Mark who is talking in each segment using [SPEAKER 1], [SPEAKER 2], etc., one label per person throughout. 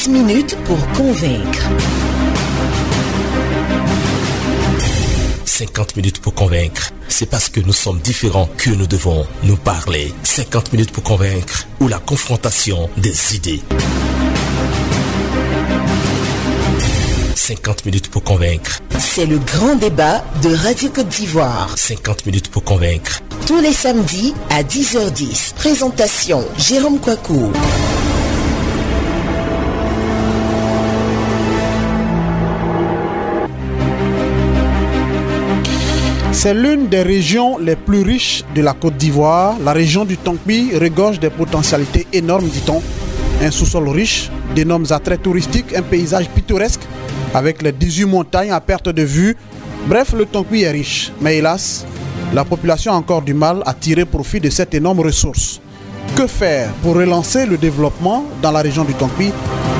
[SPEAKER 1] 50 minutes pour convaincre.
[SPEAKER 2] 50 minutes pour convaincre. C'est parce que nous sommes différents que nous devons nous parler. 50 minutes pour convaincre ou la confrontation des idées. 50 minutes pour convaincre.
[SPEAKER 1] C'est le grand débat de Radio Côte d'Ivoire.
[SPEAKER 2] 50 minutes pour convaincre.
[SPEAKER 1] Tous les samedis à 10h10. Présentation Jérôme Kouakou.
[SPEAKER 3] C'est l'une des régions les plus riches de la Côte d'Ivoire. La région du Tonkpi regorge des potentialités énormes, dit-on. Un sous-sol riche, d'énormes attraits touristiques, un paysage pittoresque avec les 18 montagnes à perte de vue. Bref, le Tonkpi est riche. Mais hélas, la population a encore du mal à tirer profit de cette énorme ressource. Que faire pour relancer le développement dans la région du Tonkpi?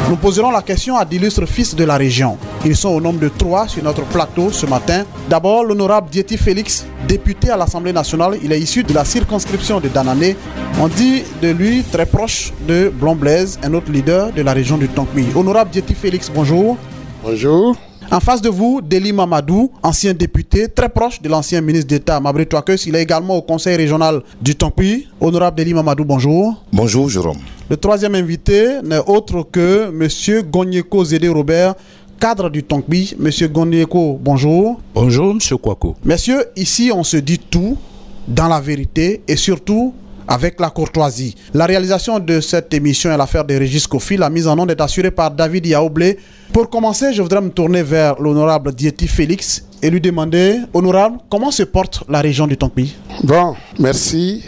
[SPEAKER 3] Nous poserons la question à d'illustres fils de la région. Ils sont au nombre de 3 sur notre plateau ce matin. D'abord, l'honorable Diéty Félix, député à l'Assemblée nationale. Il est issu de la circonscription de Danané. On dit de lui très proche de Blon-Blaise, un autre leader de la région du Tonkpi. Honorable Diéty Félix, bonjour.
[SPEAKER 4] Bonjour.
[SPEAKER 3] En face de vous, Deli Mamadou, ancien député, très proche de l'ancien ministre d'État Mabré Touakeus. Il est également au conseil régional du Tonkpi. Honorable Deli Mamadou, bonjour.
[SPEAKER 5] Bonjour, Jérôme.
[SPEAKER 3] Le troisième invité n'est autre que M. Gonyeko Zédé Robert, cadre du Tonkpi. M. Gonyeko, bonjour.
[SPEAKER 6] Bonjour, M. Kouakou.
[SPEAKER 3] Messieurs, ici on se dit tout dans la vérité et surtout avec la courtoisie. La réalisation de cette émission est l'affaire de Régis Kofi. La mise en onde est assurée par David Yaoblé. Pour commencer, je voudrais me tourner vers l'honorable Diéty Félix et lui demander, honorable, comment se porte la région du Tonkpi?
[SPEAKER 4] Bon, merci.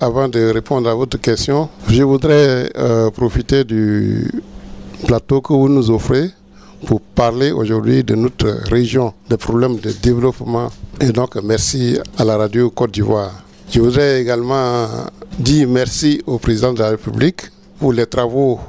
[SPEAKER 4] Avant de répondre à votre question, je voudrais profiter du plateau que vous nous offrez pour parler aujourd'hui de notre région, des problèmes de développement. Et donc, merci à la radio Côte d'Ivoire. Je voudrais également dire merci au président de la République pour les travaux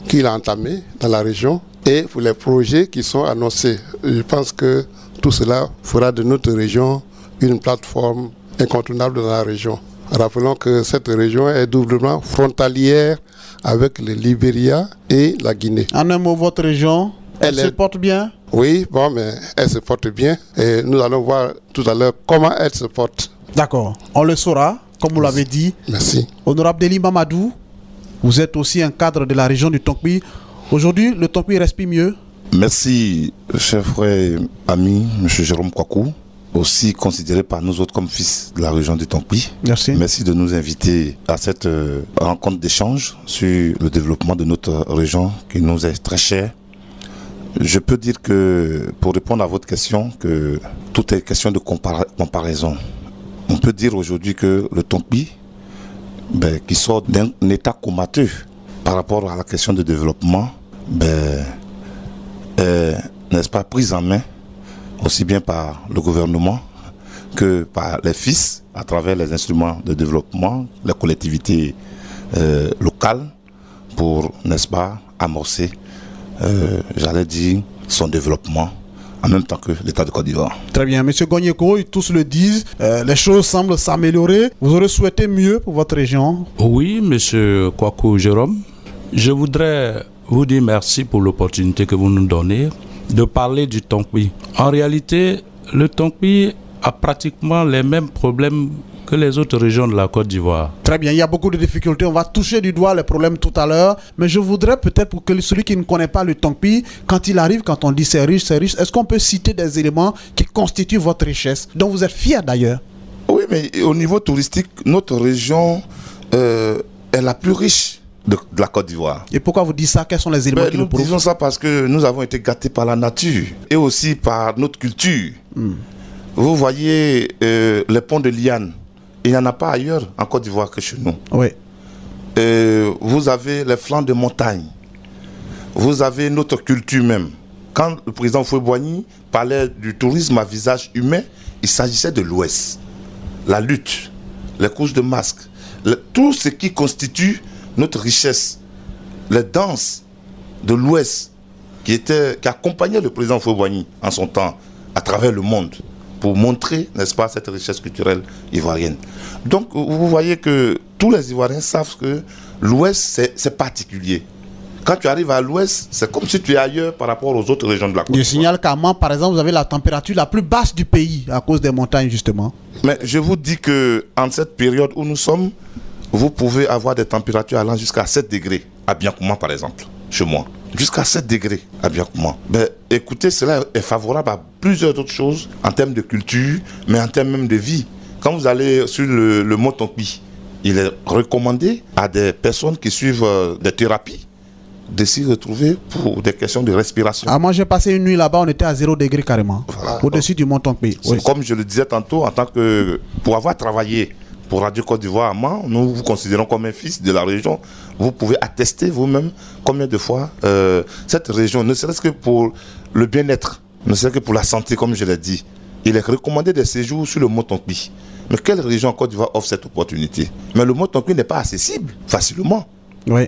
[SPEAKER 4] qu'il a entamés dans la région et pour les projets qui sont annoncés. Je pense que tout cela fera de notre région une plateforme incontournable dans la région. Rappelons que cette région est doublement frontalière avec le Libéria et la Guinée.
[SPEAKER 3] En un mot, votre région, elle se porte bien?
[SPEAKER 4] Oui, bon, mais elle se porte bien et nous allons voir tout à l'heure comment elle se porte.
[SPEAKER 3] D'accord, on le saura, comme vous l'avez dit.
[SPEAKER 4] Merci.
[SPEAKER 3] Honorable Deli Mamadou, vous êtes aussi un cadre de la région du Tonkpi. Aujourd'hui, le Tonkpi respire mieux?
[SPEAKER 5] Merci, cher frère, ami, M. Jérôme Kouakou, aussi considéré par nous autres comme fils de la région du Tonkpi.
[SPEAKER 3] Merci.
[SPEAKER 5] Merci de nous inviter à cette rencontre d'échange sur le développement de notre région qui nous est très chère. Je peux dire que, pour répondre à votre question, que tout est question de comparaison. On peut dire aujourd'hui que le Tonkpi, qui sort d'un état comateux par rapport à la question de développement, n'est-ce pas, prise en main aussi bien par le gouvernement que par les fils à travers les instruments de développement, les collectivités locales pour, n'est-ce pas, amorcer, j'allais dire, son développement en même temps que l'État de Côte d'Ivoire.
[SPEAKER 3] Très bien. Monsieur Gonyeko, tous le disent, les choses semblent s'améliorer. Vous aurez souhaité mieux pour votre région?
[SPEAKER 6] Oui, Monsieur Kouakou Jérôme. Je voudrais vous dire merci pour l'opportunité que vous nous donnez de parler du Tonkpi. En réalité, le Tonkpi a pratiquement les mêmes problèmes que les autres régions de la Côte d'Ivoire.
[SPEAKER 3] Très bien, il y a beaucoup de difficultés. On va toucher du doigt les problèmes tout à l'heure. Mais je voudrais peut-être pour que celui qui ne connaît pas le Tonkpi, quand il arrive, quand on dit c'est riche, est-ce qu'on peut citer des éléments qui constituent votre richesse, dont vous êtes fier d'ailleurs?
[SPEAKER 5] Oui, mais au niveau touristique, notre région est la plus riche de la Côte d'Ivoire.
[SPEAKER 3] Et pourquoi vous dites ça? Quels sont les éléments qui
[SPEAKER 5] nous
[SPEAKER 3] le prouvent?
[SPEAKER 5] disons ça parce que nous avons été gâtés par la nature et aussi par notre culture. Vous voyez les ponts de lianes. Il n'y en a pas ailleurs en Côte d'Ivoire que chez nous.
[SPEAKER 3] Oui.
[SPEAKER 5] Vous avez les flancs de montagne. Vous avez notre culture même. Quand le président Houphouët-Boigny parlait du tourisme à visage humain, il s'agissait de l'Ouest. La lutte, les courses de masques, tout ce qui constitue notre richesse, les danses de l'Ouest qui accompagnaient le président Houphouët-Boigny en son temps à travers le monde pour montrer, n'est-ce pas, cette richesse culturelle ivoirienne. Donc, vous voyez que tous les Ivoiriens savent que l'Ouest, c'est particulier. Quand tu arrives à l'ouest, c'est comme si tu es ailleurs par rapport aux autres régions de la Côte d'Ivoire.
[SPEAKER 3] Je signale qu'à Mans, par exemple, vous avez la température la plus basse du pays à cause des montagnes, justement.
[SPEAKER 5] Mais je vous dis qu'en cette période où nous sommes, vous pouvez avoir des températures allant jusqu'à 7 degrés à Biancouma, par exemple, chez moi. Jusqu'à 7 degrés à Biancouma. Ben, écoutez, cela est favorable à plusieurs autres choses en termes de culture, mais en termes même de vie. Quand vous allez sur le mont Tonkpi, il est recommandé à des personnes qui suivent des thérapies de s'y retrouver pour des questions de respiration.
[SPEAKER 3] Ah, moi, j'ai passé une nuit là-bas, on était à 0 degré carrément, voilà, au-dessus du mont Tonkpi.
[SPEAKER 5] Oui. Comme je le disais tantôt, en tant que, pour avoir travaillé pour Radio Côte d'Ivoire à Mans, nous vous considérons comme un fils de la région. Vous pouvez attester vous-même combien de fois cette région, ne serait-ce que pour le bien-être, ne serait-ce que pour la santé, comme je l'ai dit, il est recommandé des séjours sur le mont Tonkpi. Mais quelle région en Côte d'Ivoire offre cette opportunité? Mais le mont Tonkpi n'est pas accessible facilement.
[SPEAKER 3] Oui.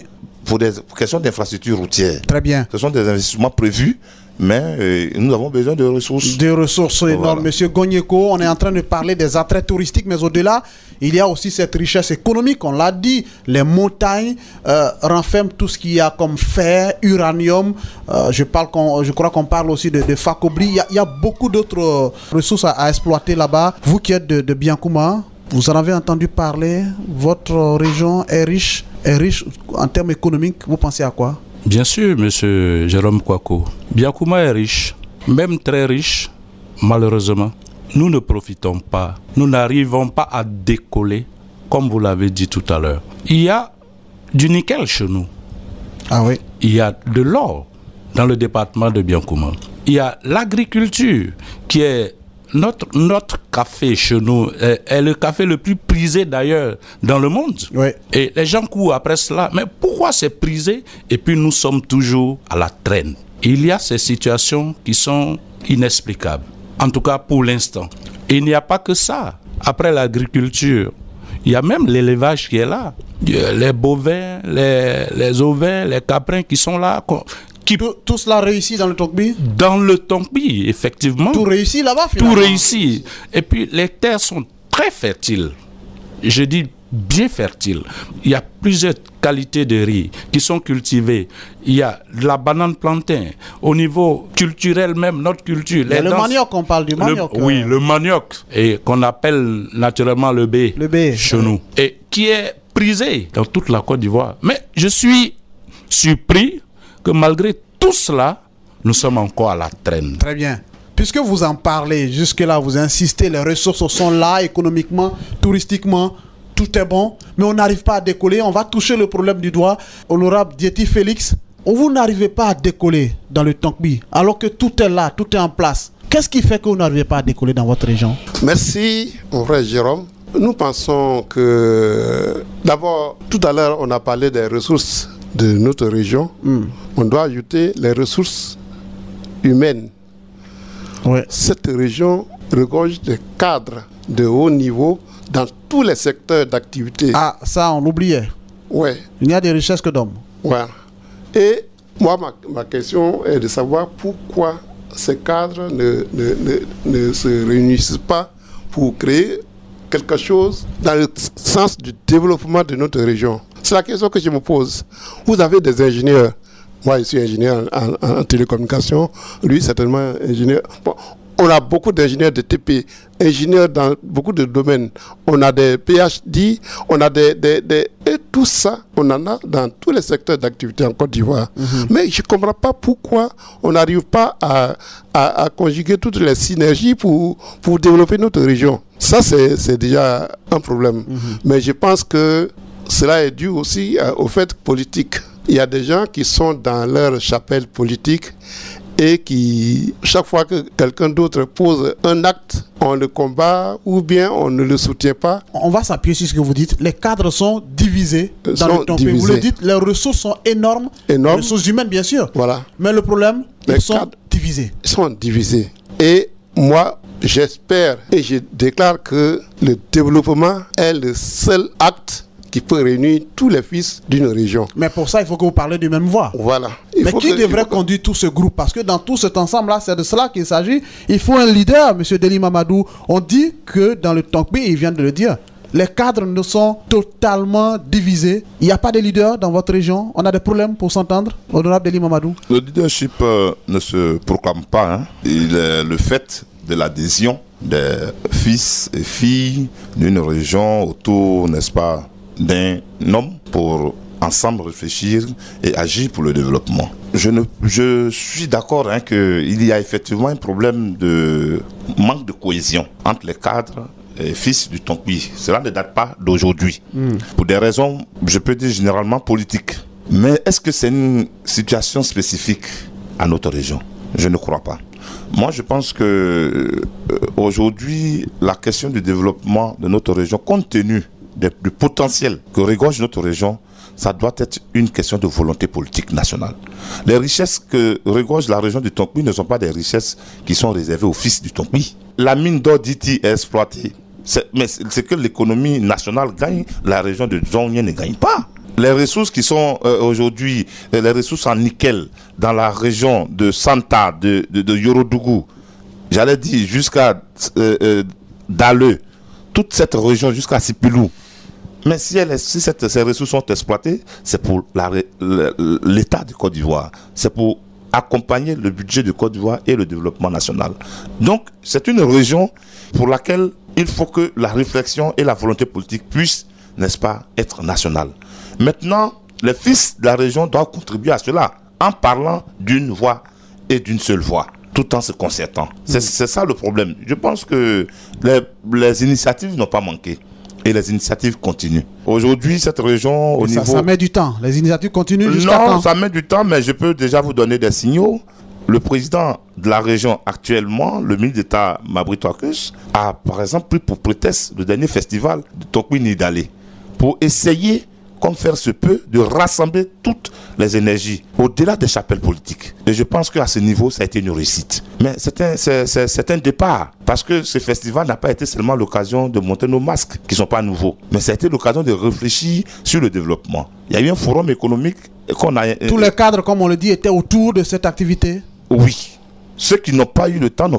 [SPEAKER 5] Pour des questions d'infrastructures routières.
[SPEAKER 3] Très bien.
[SPEAKER 5] Ce sont des investissements prévus, mais nous avons besoin de ressources.
[SPEAKER 3] Des ressources énormes.
[SPEAKER 5] Voilà.
[SPEAKER 3] Monsieur Gonyeko, on est en train de parler des attraits touristiques, mais au-delà, il y a aussi cette richesse économique. On l'a dit, les montagnes renferment tout ce qu'il y a comme fer, uranium. Je crois qu'on parle aussi de Fakobri. Il y a beaucoup d'autres ressources à exploiter là-bas. Vous qui êtes de Biancouma, vous en avez entendu parler. Votre région est riche en termes économiques. Vous pensez à quoi?
[SPEAKER 6] Bien sûr, monsieur Jérôme Kouakou. Biancouma est riche, même très riche, malheureusement. Nous ne profitons pas, nous n'arrivons pas à décoller, comme vous l'avez dit tout à l'heure. Il y a du nickel chez nous.
[SPEAKER 3] Ah oui.
[SPEAKER 6] Il y a de l'or dans le département de Biancouma. Il y a l'agriculture qui est notre café chez nous est le café le plus prisé d'ailleurs dans le monde.
[SPEAKER 3] Oui.
[SPEAKER 6] Et les gens courent après cela. Mais pourquoi c'est prisé et puis nous sommes toujours à la traîne? Il y a ces situations qui sont inexplicables. En tout cas pour l'instant. Et il n'y a pas que ça. Après l'agriculture, il y a même l'élevage qui est là. Les bovins, les ovins, les caprins qui sont là.
[SPEAKER 3] Tout cela réussit dans le Tonkpi?
[SPEAKER 6] Dans le Tonkpi, effectivement.
[SPEAKER 3] Tout réussit là-bas, finalement?
[SPEAKER 6] Tout réussit. Et puis, les terres sont très fertiles. Je dis bien fertiles. Il y a plusieurs qualités de riz qui sont cultivées. Il y a la banane plantain. Au niveau culturel même, notre culture.
[SPEAKER 3] Le manioc, on parle du manioc.
[SPEAKER 6] Oui, le manioc. Et qu'on appelle naturellement le B.
[SPEAKER 3] Le B.
[SPEAKER 6] Chez nous. Et qui est prisé dans toute la Côte d'Ivoire. Mais je suis surpris que malgré tout cela, nous sommes encore à la traîne.
[SPEAKER 3] Très bien. Puisque vous en parlez, jusque-là, vous insistez, les ressources sont là, économiquement, touristiquement, tout est bon, mais on n'arrive pas à décoller. On va toucher le problème du doigt. Honorable Diéty Félix, vous n'arrivez pas à décoller dans le Tonkpi, alors que tout est là, tout est en place. Qu'est-ce qui fait que vous n'arrivez pas à décoller dans votre région?
[SPEAKER 4] Merci, mon frère Jérôme. Nous pensons que, d'abord, tout à l'heure, on a parlé des ressources de notre région. On doit ajouter les ressources humaines.
[SPEAKER 3] Ouais.
[SPEAKER 4] Cette région regorge de cadres de haut niveau dans tous les secteurs d'activité.
[SPEAKER 3] Ah, ça, on l'oubliait.
[SPEAKER 4] Ouais.
[SPEAKER 3] Il n'y a des richesses que d'hommes.
[SPEAKER 4] Voilà. Et moi, ma question est de savoir pourquoi ces cadres ne se réunissent pas pour créer quelque chose dans le sens du développement de notre région. C'est la question que je me pose. Vous avez des ingénieurs. Moi, je suis ingénieur en télécommunication. Lui, certainement ingénieur. Bon, on a beaucoup d'ingénieurs de TP, ingénieurs dans beaucoup de domaines. On a des PhD, on a et tout ça, on en a dans tous les secteurs d'activité en Côte d'Ivoire. Mais je ne comprends pas pourquoi on n'arrive pas à conjuguer toutes les synergies pour développer notre région. Ça, c'est déjà un problème. Mais je pense que cela est dû aussi au fait politique. Il y a des gens qui sont dans leur chapelle politique et qui, chaque fois que quelqu'un d'autre pose un acte, on le combat ou bien on ne le soutient pas.
[SPEAKER 3] On va s'appuyer sur ce que vous dites. Les cadres sont divisés dans le Tonkpi. Vous le dites, les ressources sont énormes. Les ressources humaines, bien sûr.
[SPEAKER 4] Voilà.
[SPEAKER 3] Mais le problème, ils sont divisés.
[SPEAKER 4] Ils sont divisés. Et moi, j'espère et je déclare que le développement est le seul acte qui peut réunir tous les fils d'une région.
[SPEAKER 3] Mais pour ça, il faut que vous parlez d'une même voix.
[SPEAKER 4] Voilà.
[SPEAKER 3] Mais qui devrait conduire tout ce groupe? Parce que dans tout cet ensemble-là, c'est de cela qu'il s'agit. Il faut un leader, M. Deli Mamadou. On dit que dans le Tonkpi, il vient de le dire, les cadres ne sont totalement divisés. Il n'y a pas de leader dans votre région. On a des problèmes pour s'entendre. Honorable Deli Mamadou.
[SPEAKER 5] Le leadership ne se proclame pas. Hein. Il est le fait de l'adhésion des fils et filles d'une région autour, n'est-ce pas, d'un homme pour ensemble réfléchir et agir pour le développement. Je suis d'accord hein, qu'il y a effectivement un problème de manque de cohésion entre les cadres et fils du Tonkpi. Cela ne date pas d'aujourd'hui. Pour des raisons, je peux dire généralement politiques. Mais est-ce que c'est une situation spécifique à notre région? Je ne crois pas. Moi, je pense que aujourd'hui, la question du développement de notre région, compte tenu du potentiel que regorge notre région, ça doit être une question de volonté politique nationale. Les richesses que regorge la région du Tonkpi ne sont pas des richesses qui sont réservées aux fils du Tonkpi. La mine d'or d'Iti est exploitée. Mais c'est que l'économie nationale gagne, la région de Dzongye ne gagne pas. Les ressources qui sont aujourd'hui, les ressources en nickel dans la région de Santa, de Yorodougou, j'allais dire jusqu'à Dale, toute cette région jusqu'à Sipilou. Mais si ces ressources sont exploitées, c'est pour l'État de Côte d'Ivoire. C'est pour accompagner le budget de Côte d'Ivoire et le développement national. Donc, c'est une région pour laquelle il faut que la réflexion et la volonté politique puissent, n'est-ce pas, être nationales. Maintenant, les fils de la région doivent contribuer à cela en parlant d'une voix et d'une seule voix, tout en se concertant. C'est ça le problème. Je pense que les initiatives n'ont pas manqué. Et les initiatives continuent. Aujourd'hui, cette région,
[SPEAKER 3] ça met du temps. Les initiatives continuent jusqu'à quand?
[SPEAKER 5] Non, ça met du temps, mais je peux déjà vous donner des signaux. Le président de la région actuellement, le ministre d'État Mabri Touakus, a par exemple pris pour prétexte le dernier festival de Tonkpi Nidale pour essayer, comme faire se peut, de rassembler toutes les énergies au-delà des chapelles politiques. Et je pense qu'à ce niveau, ça a été une réussite. Mais c'est un départ, parce que ce festival n'a pas été seulement l'occasion de monter nos masques, qui ne sont pas nouveaux, mais ça a été l'occasion de réfléchir sur le développement. Il y a eu un forum économique qu'on a...
[SPEAKER 3] Tous les cadres, comme on le dit, étaient autour de cette activité?
[SPEAKER 5] Oui. Ceux qui n'ont pas eu le temps,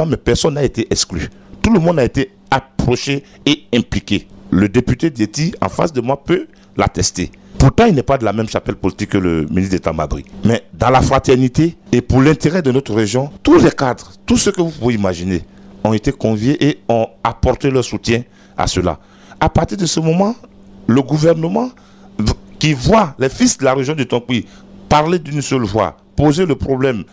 [SPEAKER 5] mais personne n'a été exclu. Tout le monde a été approché et impliqué. Le député d'Eti, en face de moi, peut l'attester. Pourtant, il n'est pas de la même chapelle politique que le ministre d'État Mabri. Mais dans la fraternité et pour l'intérêt de notre région, tous les cadres, tous ceux que vous pouvez imaginer, ont été conviés et ont apporté leur soutien à cela. À partir de ce moment, le gouvernement qui voit les fils de la région du Tonkpi parler d'une seule voix, poser le problème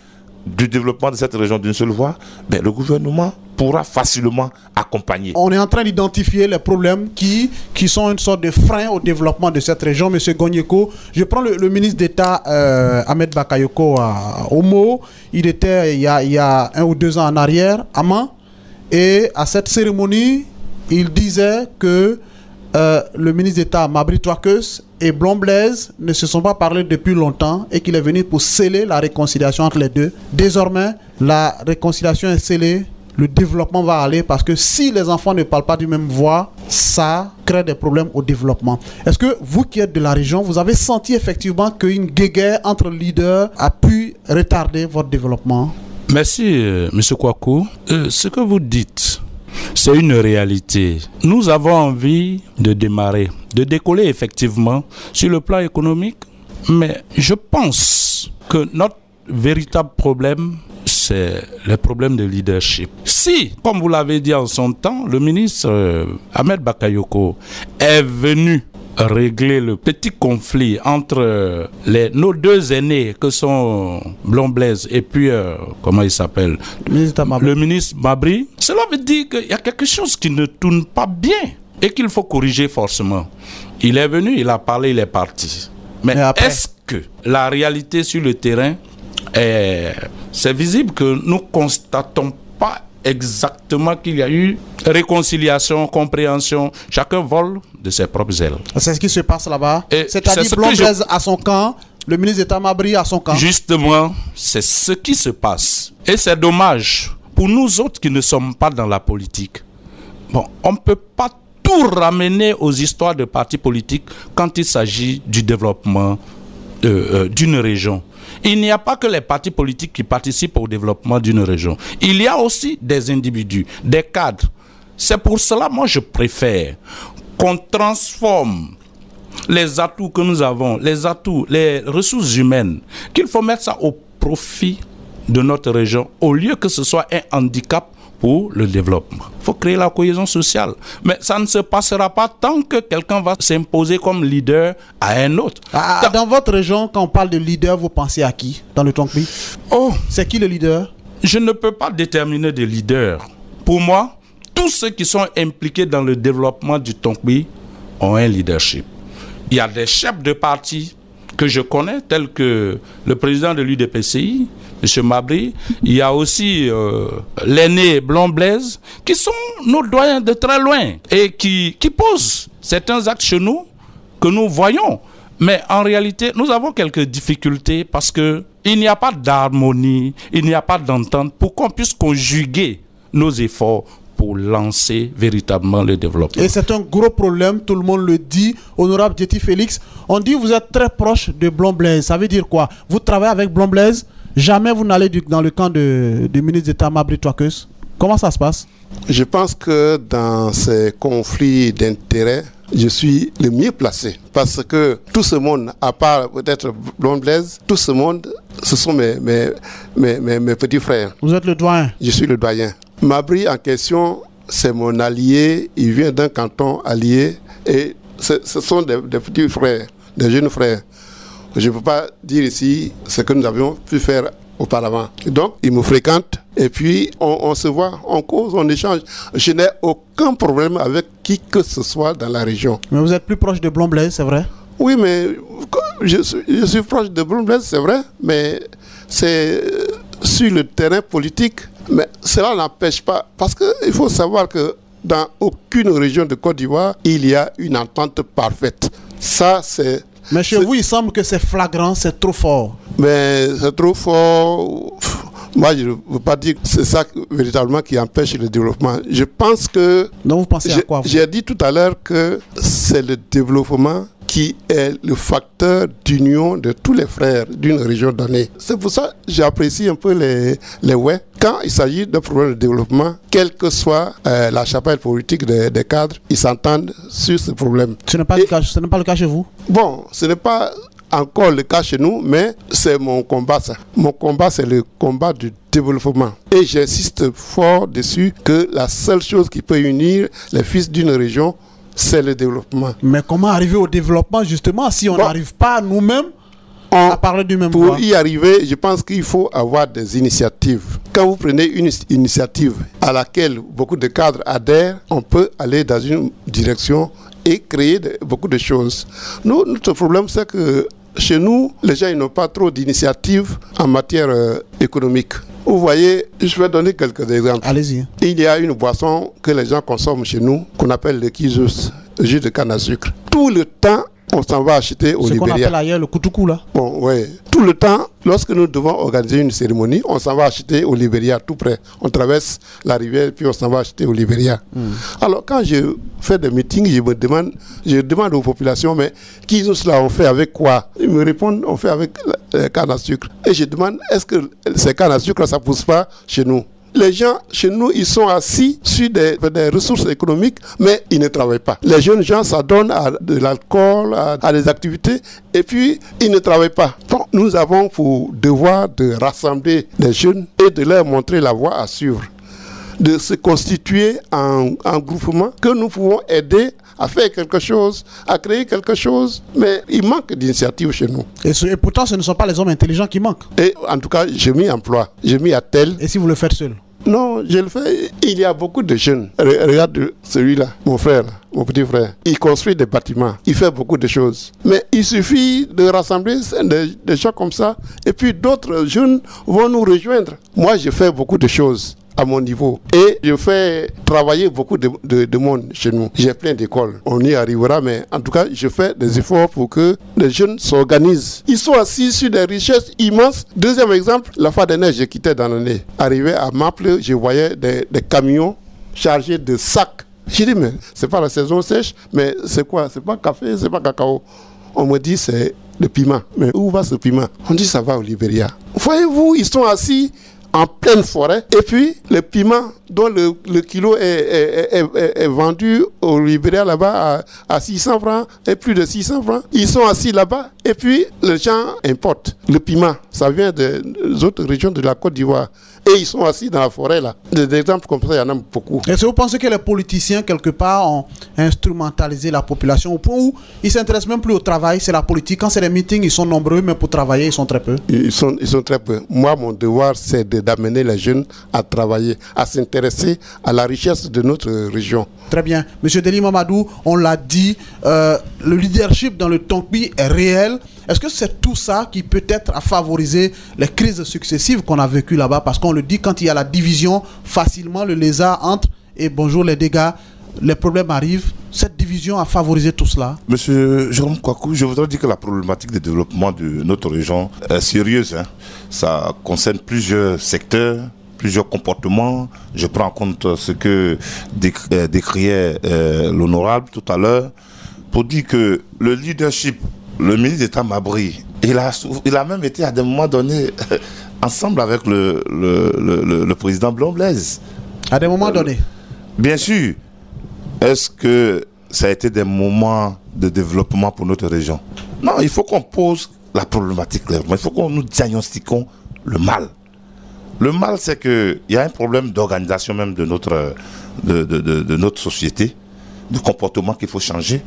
[SPEAKER 5] du développement de cette région d'une seule voix, le gouvernement pourra facilement accompagner.
[SPEAKER 3] On est en train d'identifier les problèmes qui sont une sorte de frein au développement de cette région. Monsieur Gonyeko, je prends le ministre d'État Ahmed Bakayoko à Omo. Il était il y a 1 ou 2 ans en arrière à Man. Et à cette cérémonie, il disait que le ministre d'État Mabri Touakus et Blon Blaise ne se sont pas parlé depuis longtemps et qu'il est venu pour sceller la réconciliation entre les deux. Désormais, la réconciliation est scellée, le développement va aller parce que si les enfants ne parlent pas du même voix, ça crée des problèmes au développement. Est-ce que vous qui êtes de la région, vous avez senti effectivement qu'une guéguerre entre leaders a pu retarder votre développement?
[SPEAKER 6] Merci, M. Kouakou. Ce que vous dites, c'est une réalité. Nous avons envie de démarrer, de décoller effectivement sur le plan économique, mais je pense que notre véritable problème, c'est les problèmes de leadership. Si, comme vous l'avez dit en son temps, le ministre Ahmed Bakayoko est venu régler le petit conflit entre nos 2 aînés que sont Blon Blaise et puis, comment il s'appelle, le ministre Mabri, cela veut dire qu'il y a quelque chose qui ne tourne pas bien et qu'il faut corriger forcément. Il est venu, il a parlé, il est parti. Mais est-ce que la réalité sur le terrain, c'est visible que nous constatons pas exactement qu'il y a eu réconciliation, compréhension, chacun vole de ses propres ailes.
[SPEAKER 3] C'est ce qui se passe là-bas. C'est-à-dire Blon Blaise à son camp, le ministre d'État Mabri à son camp.
[SPEAKER 6] Justement, c'est ce qui se passe. Et c'est dommage pour nous autres qui ne sommes pas dans la politique. Bon, on ne peut pas tout ramener aux histoires de partis politiques quand il s'agit du développement d'une région. Il n'y a pas que les partis politiques qui participent au développement d'une région. Il y a aussi des individus, des cadres. C'est pour cela, moi, je préfère qu'on transforme les atouts que nous avons, les ressources humaines, qu'il faut mettre ça au profit de notre région, au lieu que ce soit un handicap pour le développement. Il faut créer la cohésion sociale. Mais ça ne se passera pas tant que quelqu'un va s'imposer comme leader à un autre.
[SPEAKER 3] Dans votre région, quand on parle de leader, vous pensez à qui dans le Tonkpi? C'est qui le leader?
[SPEAKER 6] Je ne peux pas déterminer des leaders. Pour moi, tous ceux qui sont impliqués dans le développement du Tonkpi ont un leadership. Il y a des chefs de parti que je connais, tels que le président de l'UDPCI, M. Mabry. Il y a aussi l'aîné Blanc Blaise, qui sont nos doyens de très loin et qui posent certains actes chez nous que nous voyons. Mais en réalité, nous avons quelques difficultés parce qu'il n'y a pas d'harmonie, il n'y a pas d'entente pour qu'on puisse conjuguer nos efforts pour lancer véritablement le développement. Et
[SPEAKER 3] c'est un gros problème, tout le monde le dit. Honorable Djeti Félix, on dit que vous êtes très proche de Blanc Blaise. Ça veut dire quoi? Vous travaillez avec Blanc Blaise, jamais vous n'allez dans le camp du ministre d'État Mabry Touakeus. Comment ça se passe?
[SPEAKER 4] Je pense que dans ces conflits d'intérêts, je suis le mieux placé. Parce que tout ce monde, à part peut-être Blanc Blaise, tout ce monde, ce sont mes petits frères.
[SPEAKER 3] Vous êtes le doyen?
[SPEAKER 4] Je suis le doyen. Mabry en question, c'est mon allié. Il vient d'un canton allié. Et ce sont des petits frères, des jeunes frères. Je ne peux pas dire ici ce que nous avions pu faire auparavant. Donc, il me fréquente et puis on se voit, on cause, on échange. Je n'ai aucun problème avec qui que ce soit dans la région.
[SPEAKER 3] Mais vous êtes plus proche de Blanc Blaise, c'est vrai?
[SPEAKER 4] Oui, mais je suis proche de Blanc Blaise, c'est vrai, mais c'est sur le terrain politique. Mais cela n'empêche pas, parce qu'il faut savoir que dans aucune région de Côte d'Ivoire, il y a une entente parfaite. Ça, c'est...
[SPEAKER 3] Mais chez vous, il semble que c'est flagrant, c'est trop fort.
[SPEAKER 4] Mais c'est trop fort. Moi, je ne veux pas dire que c'est ça véritablement qui empêche le développement. Je pense que...
[SPEAKER 3] Donc vous pensez à quoi?
[SPEAKER 4] J'ai dit tout à l'heure que c'est le développement qui est le facteur d'union de tous les frères d'une région donnée. C'est pour ça que j'apprécie un peu les ouais. Quand il s'agit d'un problème de développement, quelle que soit la chapelle politique des cadres, ils s'entendent sur ce problème.
[SPEAKER 3] Ce n'est pas le cas chez vous?
[SPEAKER 4] Bon, ce n'est pas encore le cas chez nous, mais c'est mon combat ça. Mon combat, c'est le combat du développement. Et j'insiste fort dessus que la seule chose qui peut unir les fils d'une région, c'est le développement.
[SPEAKER 3] Mais comment arriver au développement justement si on n'arrive pas nous-mêmes à parler du même voix?
[SPEAKER 4] Pour y arriver, je pense qu'il faut avoir des initiatives. Quand vous prenez une initiative à laquelle beaucoup de cadres adhèrent, on peut aller dans une direction et créer beaucoup de choses. Notre problème, c'est que chez nous, les gens n'ont pas trop d'initiatives en matière économique. Vous voyez, je vais donner quelques exemples.
[SPEAKER 3] Allez-y.
[SPEAKER 4] Il y a une boisson que les gens consomment chez nous, qu'on appelle le kijus, le jus de canne à sucre. Tout le temps, on s'en va acheter au Libéria.
[SPEAKER 3] Ce qu'on appelle ailleurs le koutoukou, là.
[SPEAKER 4] Bon, oui. Tout le temps, lorsque nous devons organiser une cérémonie, on s'en va acheter au Libéria, tout près. On traverse la rivière, puis on s'en va acheter au Libéria. Alors, quand je fais des meetings, je demande aux populations, mais qui nous cela on fait avec quoi? Ils me répondent, on fait avec la canne à sucre. Et je demande, est-ce que ces cannes à sucre, ça ne pousse pas chez nous? Les gens, chez nous, ils sont assis sur des ressources économiques, mais ils ne travaillent pas. Les jeunes gens s'adonnent à de l'alcool, à des activités, et puis ils ne travaillent pas. Donc, nous avons pour devoir de rassembler les jeunes et de leur montrer la voie à suivre. De se constituer en groupement que nous pouvons aider à faire quelque chose, à créer quelque chose, mais il manque d'initiatives chez nous.
[SPEAKER 3] Et pourtant, ce ne sont pas les hommes intelligents qui manquent.
[SPEAKER 4] Et en tout cas, je m'y emploie, je m'y attelle.
[SPEAKER 3] Et si vous le faites seul?
[SPEAKER 4] Non, je le fais. Il y a beaucoup de jeunes. Regarde celui-là, mon frère, mon petit frère. Il construit des bâtiments. Il fait beaucoup de choses. Mais il suffit de rassembler des gens comme ça. Et puis d'autres jeunes vont nous rejoindre. Moi, je fais beaucoup de choses à mon niveau. Et je fais travailler beaucoup de monde chez nous. J'ai plein d'écoles. On y arrivera, mais en tout cas, je fais des efforts pour que les jeunes s'organisent. Ils sont assis sur des richesses immenses. Deuxième exemple, la fois dernière, j'ai quitté dans l'année. Arrivé à Maple, je voyais des camions chargés de sacs. J'ai dit, mais c'est pas la saison sèche, mais c'est quoi? C'est pas café, c'est pas cacao. On me dit, c'est le piment. Mais où va ce piment? On dit, ça va au Libéria. Voyez-vous, ils sont assis en pleine forêt. Et puis, le piment dont le kilo est vendu au libraire là-bas à 600 francs et plus de 600 francs. Ils sont assis là-bas et puis les gens importent le piment. Ça vient des autres régions de la Côte d'Ivoire. Et ils sont assis dans la forêt là. Des exemples comme ça, il y en a beaucoup.
[SPEAKER 3] Est-ce que vous pensez que les politiciens, quelque part, ont instrumentalisé la population au point où ils ne s'intéressent même plus au travail? C'est la politique. Quand c'est des meetings, ils sont nombreux, mais pour travailler, ils sont très peu.
[SPEAKER 4] Ils sont très peu. Moi, mon devoir, c'est d'amener les jeunes à travailler, à s'intéresser à la richesse de notre région.
[SPEAKER 3] Très bien. Monsieur Deli Mamadou, on l'a dit, le leadership dans le Tonkpi est réel. Est-ce que c'est tout ça qui peut-être a favorisé les crises successives qu'on a vécues là-bas? Parce qu'on le dit, quand il y a la division, facilement le lézard entre et bonjour les dégâts, les problèmes arrivent. Cette division a favorisé tout cela?
[SPEAKER 5] Monsieur Jérôme Kouakou, je voudrais dire que la problématique de développement de notre région est sérieuse. Ça concerne plusieurs secteurs, plusieurs comportements. Je prends en compte ce que décriait l'honorable tout à l'heure pour dire que le leadership, le ministre d'État Mabry, il a même été à des moments donnés ensemble avec le président Blon Blaise.
[SPEAKER 3] À des moments donnés?
[SPEAKER 5] Bien sûr. Est-ce que ça a été des moments de développement pour notre région? Non, il faut qu'on pose la problématique clairement. Il faut qu'on nous diagnostiquons le mal. Le mal, c'est qu'il y a un problème d'organisation même de notre société, de comportement qu'il faut changer.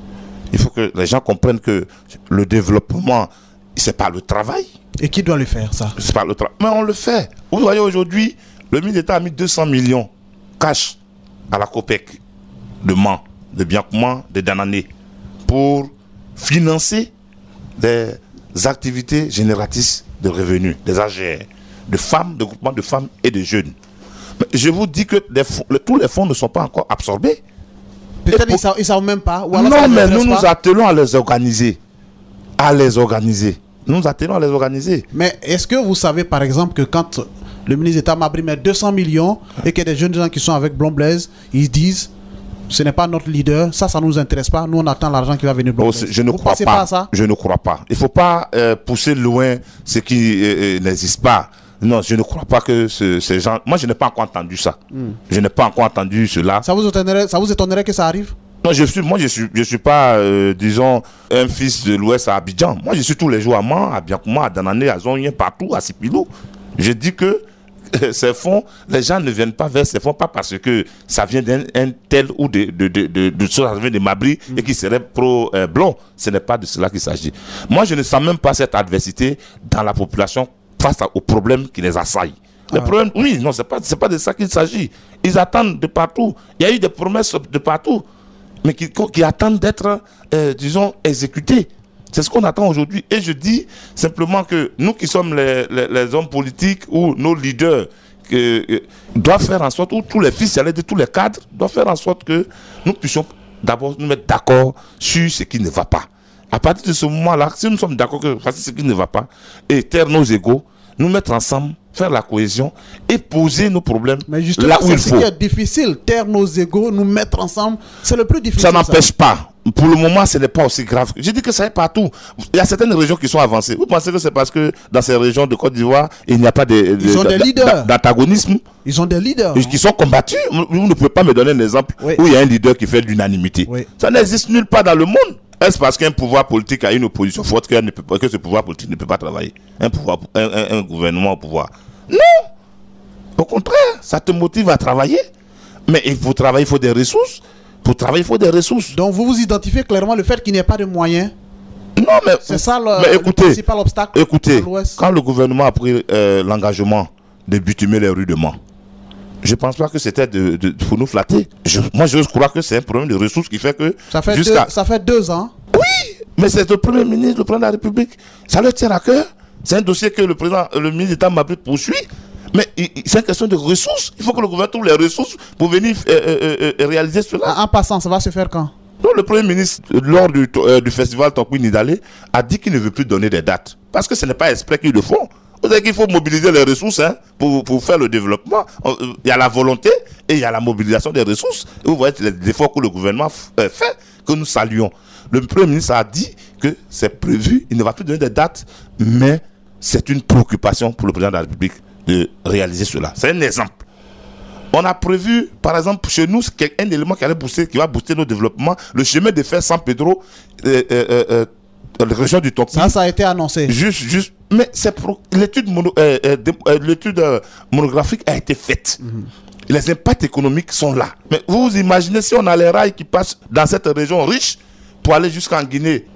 [SPEAKER 5] Il faut que les gens comprennent que le développement, c'est pas le travail.
[SPEAKER 3] Et qui doit le faire, ça?
[SPEAKER 5] C'est pas le travail. Mais on le fait. Vous voyez, aujourd'hui, le ministre d'État a mis 200 millions cash à la COPEC de Mans, de Biancoumans, de Danané, pour financer des activités génératrices de revenus, des AGR, de femmes, de groupements de femmes et de jeunes. Mais je vous dis que tous les fonds ne sont pas encore absorbés.
[SPEAKER 3] Peut-être ils ne savent même pas. Ou alors
[SPEAKER 5] non, mais nous nous attelons à les organiser. Nous nous attelons à les organiser.
[SPEAKER 3] Mais est-ce que vous savez, par exemple, que quand le ministre d'État Mabry met 200 millions et qu'il y a des jeunes gens qui sont avec Blon Blaise, ils disent ce n'est pas notre leader, ça ne nous intéresse pas, nous on attend l'argent qui va venir Blon Blaise.
[SPEAKER 5] Je ne crois pas. Ça? Je ne crois pas. Il ne faut pas pousser loin ce qui n'existe pas. Non, je ne crois pas que ces gens... Moi, je n'ai pas encore entendu ça. Je n'ai pas encore entendu cela.
[SPEAKER 3] Ça vous étonnerait que ça arrive?
[SPEAKER 5] Non, je suis pas, disons, un fils de l'Ouest à Abidjan. Moi, je suis tous les jours à Mans, à Biancoumans, à Danané, à Zonyen, partout, à Sipilou. Je dis que ces fonds, les gens ne viennent pas vers ces fonds, pas parce que ça vient d'un tel ou de ça vient de Mabry et qui serait pro-Blon. Ce n'est pas de cela qu'il s'agit. Moi, je ne sens même pas cette adversité dans la population face aux problèmes qui les assaillent. Les problèmes, oui, non, c'est pas de ça qu'il s'agit. Ils attendent de partout. Il y a eu des promesses de partout, mais qui attendent d'être, disons, exécutées. C'est ce qu'on attend aujourd'hui. Et je dis simplement que nous qui sommes les hommes politiques ou nos leaders doivent faire en sorte, ou tous les fils, de tous les cadres, doivent faire en sorte que nous puissions d'abord nous mettre d'accord sur ce qui ne va pas. À partir de ce moment-là, si nous sommes d'accord que voici ce qui ne va pas, et taire nos égos, nous mettre ensemble, faire la cohésion et poser nos problèmes là où il faut.
[SPEAKER 3] C'est ce qui est difficile, taire nos égos, nous mettre ensemble, c'est le plus difficile.
[SPEAKER 5] Ça n'empêche pas. Pour le moment, ce n'est pas aussi grave. Je dis que ça est partout. Il y a certaines régions qui sont avancées. Vous pensez que c'est parce que dans ces régions de Côte d'Ivoire, il n'y a pas d'antagonisme?
[SPEAKER 3] Ils ont des leaders.
[SPEAKER 5] Qui sont combattus. Vous ne pouvez pas me donner un exemple où il y a un leader qui fait l'unanimité. Ça n'existe nulle part dans le monde. Est-ce parce qu'un pouvoir politique a une opposition forte que ce pouvoir politique ne peut pas travailler? Un gouvernement au pouvoir? Non! Au contraire, ça te motive à travailler. Mais il faut travailler, il faut des ressources. Pour travailler, il faut des ressources.
[SPEAKER 3] Donc vous identifiez clairement le fait qu'il n'y ait pas de moyens?
[SPEAKER 5] Non, mais
[SPEAKER 3] c'est ça le principal obstacle.
[SPEAKER 5] Écoutez, quand le gouvernement a pris l'engagement de bitumer les rues de Mans, je ne pense pas que c'était pour nous flatter. Moi, je crois que c'est un problème de ressources qui fait que...
[SPEAKER 3] Ça fait 2 ans.
[SPEAKER 5] Oui, mais c'est le Premier ministre, le Président de la République. Ça leur tient à cœur. C'est un dossier que le ministre d'État Mabry poursuit. Mais c'est une question de ressources. Il faut que le gouvernement trouve les ressources pour venir réaliser cela.
[SPEAKER 3] En passant, ça va se faire quand?
[SPEAKER 5] Donc, le Premier ministre, lors du festival Tonkpi Nidalé, a dit qu'il ne veut plus donner des dates. Parce que ce n'est pas exprès qu'ils le font. Vous savez qu'il faut mobiliser les ressources pour faire le développement. Il y a la volonté et il y a la mobilisation des ressources. Et vous voyez les efforts que le gouvernement fait, que nous saluons. Le Premier ministre a dit que c'est prévu, il ne va plus donner des dates, mais c'est une préoccupation pour le Président de la République de réaliser cela. C'est un exemple. On a prévu, par exemple, chez nous, un élément qui va booster nos développements, le chemin de fer San Pedro, la région du Tokyo.
[SPEAKER 3] Ça a été annoncé.
[SPEAKER 5] Juste. Mais l'étude monographique a été faite. Les impacts économiques sont là. Mais vous imaginez si on a les rails qui passent dans cette région riche pour aller jusqu'en Guinée,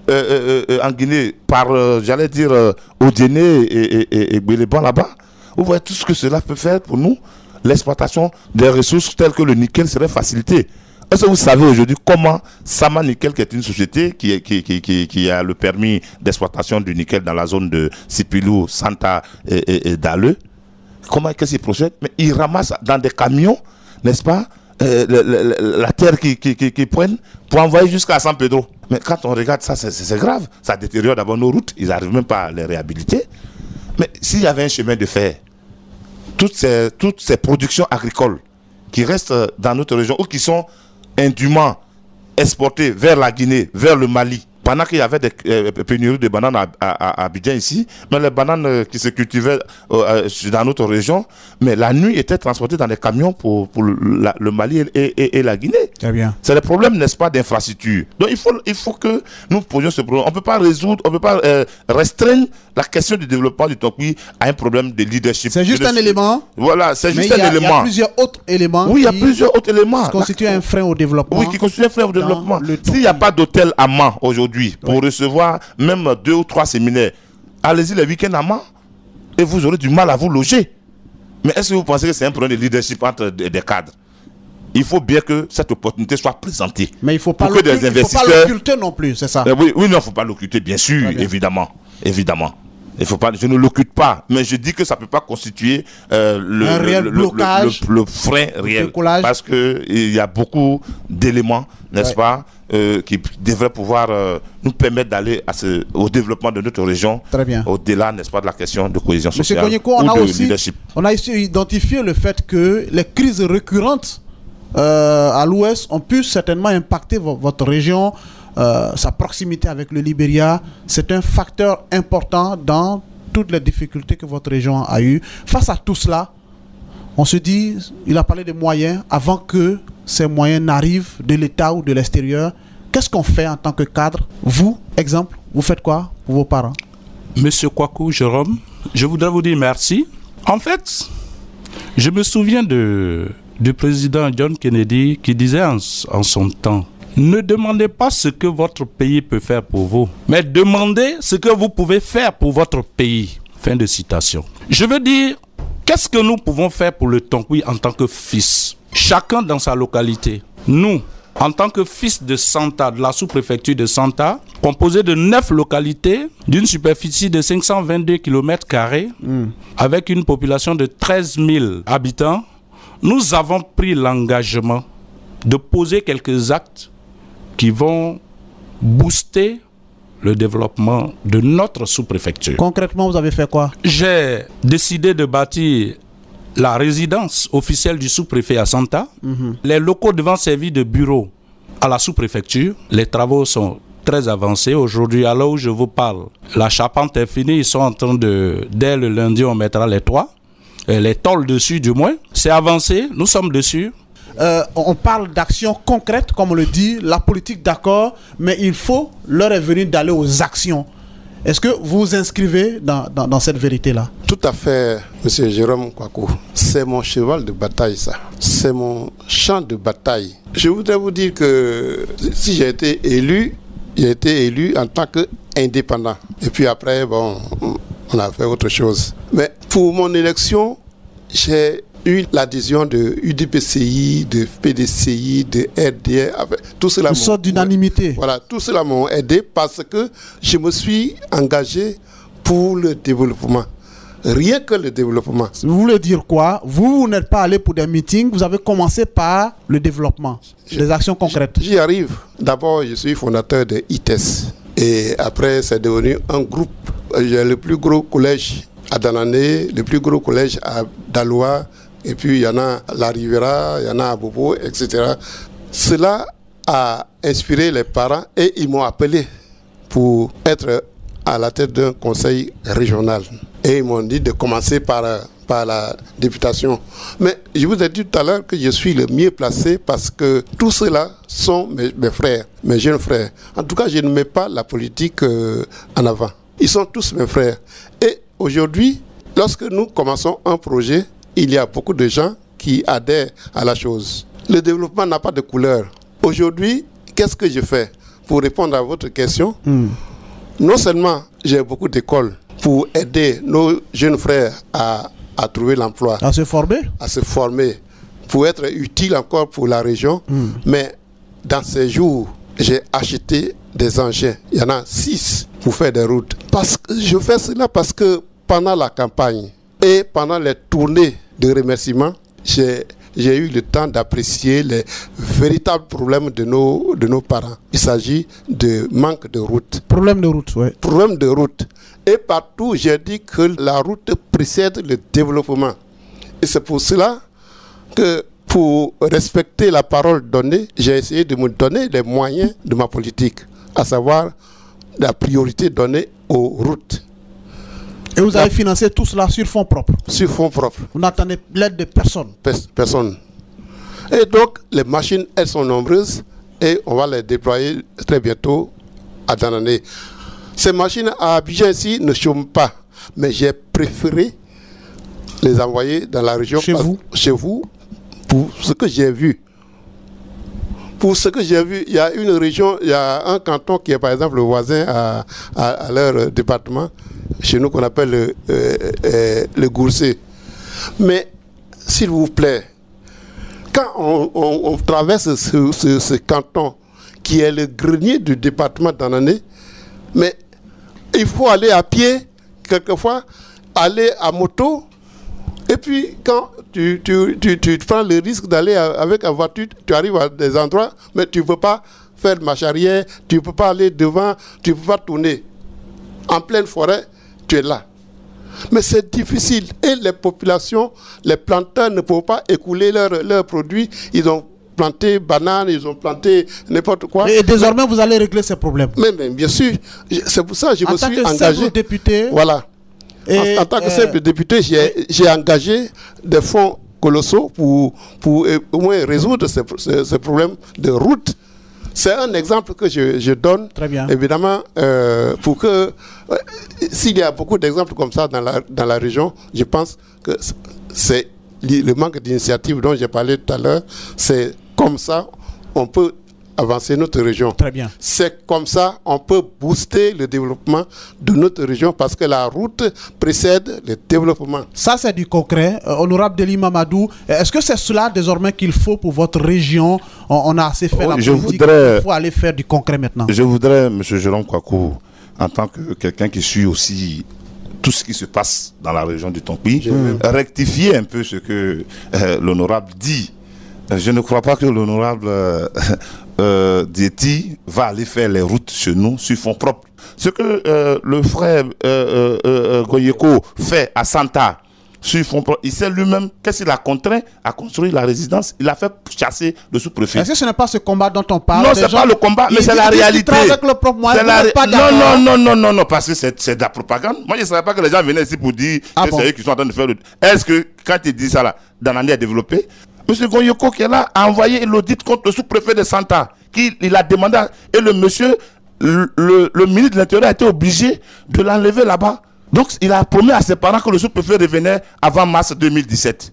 [SPEAKER 5] par, Odiéné et Béléban là-bas. Vous voyez tout ce que cela peut faire pour nous. L'exploitation des ressources telles que le nickel serait facilitée. Est-ce que vous savez aujourd'hui comment Sama Nickel, qui est une société qui a le permis d'exploitation du nickel dans la zone de Sipilou, Santa et Dale, comment est-ce qu'il procède? Mais ils ramassent dans des camions, n'est-ce pas, la terre qu'ils prennent pour envoyer jusqu'à San Pedro. Mais quand on regarde ça, c'est grave. Ça détériore d'abord nos routes. Ils n'arrivent même pas à les réhabiliter. Mais s'il y avait un chemin de fer, toutes ces productions agricoles qui restent dans notre région ou qui sont indûment exportées vers la Guinée, vers le Mali, pendant qu'il y avait des pénuries de bananes à Abidjan ici, mais les bananes qui se cultivaient dans notre région, mais la nuit étaient transportées dans des camions pour le Mali et la Guinée.
[SPEAKER 3] Très bien.
[SPEAKER 5] C'est le problème, n'est-ce pas, d'infrastructure. Donc il faut que nous posions ce problème. On ne peut pas restreindre la question du développement du Tokwi à un problème de leadership.
[SPEAKER 3] C'est juste un élément.
[SPEAKER 5] Voilà, c'est juste un élément.
[SPEAKER 3] Il y a plusieurs autres éléments.
[SPEAKER 5] Oui, il y a plusieurs autres éléments.
[SPEAKER 3] Qui constituent un frein au développement.
[SPEAKER 5] Oui, qui constituent un frein au développement. S'il n'y a pas d'hôtel à Mans aujourd'hui, pour recevoir même 2 ou 3 séminaires, allez-y les week-ends à Mans et vous aurez du mal à vous loger. Mais est-ce que vous pensez que c'est un problème de leadership entre des cadres? Il faut bien que cette opportunité soit présentée.
[SPEAKER 3] Mais il ne faut pas l'occulter non plus, c'est ça?
[SPEAKER 5] Oui, non, il ne faut pas l'occulter, bien sûr, évidemment. Il faut pas, je ne l'occulte pas, mais je dis que ça ne peut pas constituer le frein réel. Parce qu'il y a beaucoup d'éléments, n'est-ce pas, qui devraient pouvoir nous permettre d'aller au développement de notre région.
[SPEAKER 3] Très bien.
[SPEAKER 5] Au-delà, n'est-ce pas, de la question de cohésion sociale.
[SPEAKER 3] Monsieur Konyeko, on a aussi identifié le fait que les crises récurrentes à l'ouest ont pu certainement impacter votre région. Sa proximité avec le Libéria, c'est un facteur important dans toutes les difficultés que votre région a eues. Face à tout cela, on se dit, il a parlé des moyens, avant que ces moyens n'arrivent de l'État ou de l'extérieur. Qu'est-ce qu'on fait en tant que cadre? Vous, exemple, vous faites quoi pour vos parents?
[SPEAKER 6] Monsieur Kwaku Jérôme, je voudrais vous dire merci. En fait, je me souviens du président John Kennedy qui disait en son temps: ne demandez pas ce que votre pays peut faire pour vous, mais demandez ce que vous pouvez faire pour votre pays. Fin de citation. Je veux dire, qu'est-ce que nous pouvons faire pour le Tongwi en tant que fils? Chacun dans sa localité. Nous, en tant que fils de Santa, de la sous-préfecture de Santa, composé de 9 localités, d'une superficie de 522 km², avec une population de 13 000 habitants, nous avons pris l'engagement de poser quelques actes qui vont booster le développement de notre sous-préfecture.
[SPEAKER 3] Concrètement, vous avez fait quoi? J'ai
[SPEAKER 6] décidé de bâtir la résidence officielle du sous-préfet à Santa. Les locaux devant servir de bureau à la sous-préfecture. Les travaux sont très avancés. Aujourd'hui, à l'heure où je vous parle, la charpente est finie. Ils sont en train dès le lundi, on mettra les toits. Les tôles dessus, du moins. C'est avancé, nous sommes dessus.
[SPEAKER 3] On parle d'actions concrètes, comme on le dit, la politique d'accord, mais il faut, l'heure est venue d'aller aux actions. Est-ce que vous vous inscrivez dans cette vérité-là?
[SPEAKER 4] Tout à fait, M. Jérôme Kwaku. C'est mon cheval de bataille, ça. C'est mon champ de bataille. Je voudrais vous dire que si j'ai été élu en tant qu'indépendant. Et puis après, bon, on a fait autre chose. Mais pour mon élection, j'ai eu l'adhésion de UDPCI, de PDCI, de RDR, tout cela.
[SPEAKER 3] Une sorte d'unanimité.
[SPEAKER 4] Voilà, tout cela m'ont aidé parce que je me suis engagé pour le développement. Rien que le développement.
[SPEAKER 3] Vous voulez dire quoi? Vous n'êtes pas allé pour des meetings, vous avez commencé par le développement, des actions concrètes.
[SPEAKER 4] J'y arrive. D'abord, je suis fondateur de ITES. Et après, c'est devenu un groupe. J'ai le plus gros collège à Danané, le plus gros collège à Daloa. Et puis il y en a à La Rivera, il y en a à Bobo, etc. Cela a inspiré les parents et ils m'ont appelé pour être à la tête d'un conseil régional. Et ils m'ont dit de commencer par par la députation. Mais je vous ai dit tout à l'heure que je suis le mieux placé parce que tous ceux-là sont mes frères, mes jeunes frères. En tout cas, je ne mets pas la politique en avant. Ils sont tous mes frères. Et aujourd'hui, lorsque nous commençons un projet, il y a beaucoup de gens qui adhèrent à la chose. Le développement n'a pas de couleur. Aujourd'hui, qu'est-ce que je fais? Pour répondre à votre question, non seulement j'ai beaucoup d'écoles pour aider nos jeunes frères à trouver l'emploi,
[SPEAKER 3] à se former,
[SPEAKER 4] pour être utile encore pour la région, mais dans ces jours, j'ai acheté des engins. Il y en a 6 pour faire des routes. Je fais cela parce que pendant la campagne et pendant les tournées de remerciements, j'ai eu le temps d'apprécier les véritables problèmes de nos parents. Il s'agit de manque de route.
[SPEAKER 3] Problème de route, oui.
[SPEAKER 4] Problème de route. Et partout, j'ai dit que la route précède le développement. Et c'est pour cela que, pour respecter la parole donnée, j'ai essayé de me donner les moyens de ma politique, à savoir la priorité donnée aux routes.
[SPEAKER 3] Et vous avez financé tout cela sur fonds propres?
[SPEAKER 4] Sur fonds propres.
[SPEAKER 3] Vous n'attendez l'aide de personne?
[SPEAKER 4] Personne. Et donc, les machines, elles sont nombreuses et on va les déployer très bientôt à Danané. Ces machines à Abidjan ici ne chôment pas, mais j'ai préféré les envoyer dans la région. Chez vous, pour ce que j'ai vu. Pour ce que j'ai vu, il y a une région, il y a un canton qui est par exemple le voisin à leur département, chez nous qu'on appelle le Goursé. Mais s'il vous plaît, quand on traverse ce canton qui est le grenier du département d'Anané, mais il faut aller à pied, quelquefois, aller à moto, et puis quand tu prends le risque d'aller avec la voiture, tu arrives à des endroits, mais tu ne peux pas faire marche arrière, tu ne peux pas aller devant, tu ne peux pas tourner. En pleine forêt, tu es là. Mais c'est difficile. Et les populations, les planteurs ne peuvent pas écouler leurs produits. Ils ont planté bananes, ils ont planté n'importe quoi.
[SPEAKER 3] Et désormais, vous allez régler ces problèmes?
[SPEAKER 4] Mais bien sûr. C'est pour ça que je me suis engagé.
[SPEAKER 3] En tant que simple député.
[SPEAKER 4] Voilà. En tant que simple député, j'ai engagé des fonds colossaux pour au moins résoudre ces problèmes de route. C'est un exemple que je donne.
[SPEAKER 3] Très bien.
[SPEAKER 4] Évidemment, pour que s'il y a beaucoup d'exemples comme ça dans la région, je pense que c'est le manque d'initiative dont j'ai parlé tout à l'heure. C'est comme ça on peut avancer notre région.
[SPEAKER 3] Très bien.
[SPEAKER 4] C'est comme ça on peut booster le développement de notre région parce que la route précède le développement.
[SPEAKER 3] Ça, c'est du concret. Honorable Deli Mamadou, est-ce que c'est cela désormais qu'il faut pour votre région? On a assez fait la politique, il faut aller faire du concret maintenant.
[SPEAKER 5] Je voudrais, M. Jérôme Kouakou, en tant que quelqu'un qui suit aussi tout ce qui se passe dans la région du Tonkpi, rectifier un peu ce que l'honorable dit. Je ne crois pas que l'honorable Dieti va aller faire les routes chez nous sur fonds propres. Ce que le frère Goyeko fait à Santa sur fonds propres, il sait lui-même qu'est-ce qu'il a contraint à construire la résidence. Il a fait chasser le sous-préfet.
[SPEAKER 3] Est-ce que ce n'est pas ce combat dont on parle?
[SPEAKER 5] Non, c'est pas le combat, mais c'est la réalité. Non, parce que c'est de la propagande. Moi, je ne savais pas que les gens venaient ici pour dire que c'est eux qui sont en train de faire le... Est-ce que quand il dit ça là, Danani a développé? M. Goyoko qui est là a envoyé l'audit contre le sous-préfet de Santa, il a demandé, et le monsieur, le ministre de l'Intérieur a été obligé de l'enlever là-bas. Donc il a promis à ses parents que le sous-préfet revenait avant mars 2017.